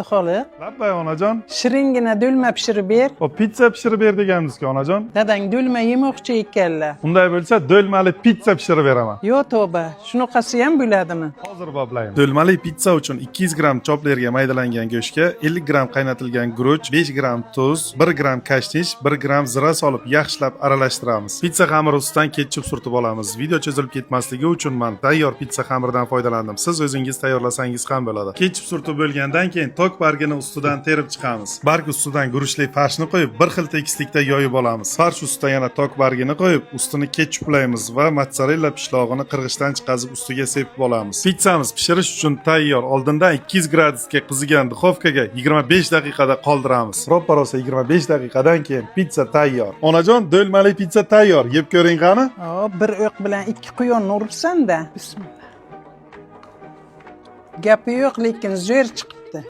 Abduxoliq, Labbay onajon. shiringina do'lma pishirib ber. O pizza pishirib ber deganmiz-ku onajon. Dadang do'lma yemoqchi ekanlar. Unday bo'lsa do'lmali pizza pishirib beraman. Yo tavba, shunaqasi ham bo'ladimi? Hozir boblayman. Do'lmali pizza uchun 200 gram choplerga maydalangan go'shtga 50 gram qaynatilgan guruch, 5 gram tuz, 1 gram kashnish, 1 gram zira solib yaxshilab aralashtiramiz. Pizza xamiri ustidan ketchup surtib olamiz. Video cho'zilib ketmasligi uchun men tayyor pizza xamiridan foydalandim. Siz o'zingiz tayyorlasangiz ham bo'ladi. Ketchup surtib bo'lgandan keyin tok bargini ustidan terib chiqamiz. Barg ustidan guruchli farshni qo'yib, bir xil tekislikda yoyib olamiz. Farsh ustidan yana tok bargini qo'yib, ustini ketchuplaymiz va mozzarella pishlog'ini qirg'ichdan chiqazib ustiga sepib olamiz. Pizzamiz pishirish uchun tayyor. Oldindan 200 gradusga qizigan duxovkaga 25 daqiqada qoldiramiz. Roppa-rosa 25 daqiqadan keyin pizza tayyor. Onajon, do'lmali pizza tayyor. Yeb ko'ring qani? Bir o'q bilan ikki quyonni uribsan-da. Bismillah. Gapi yo'q, lekin zo'r chiqdi.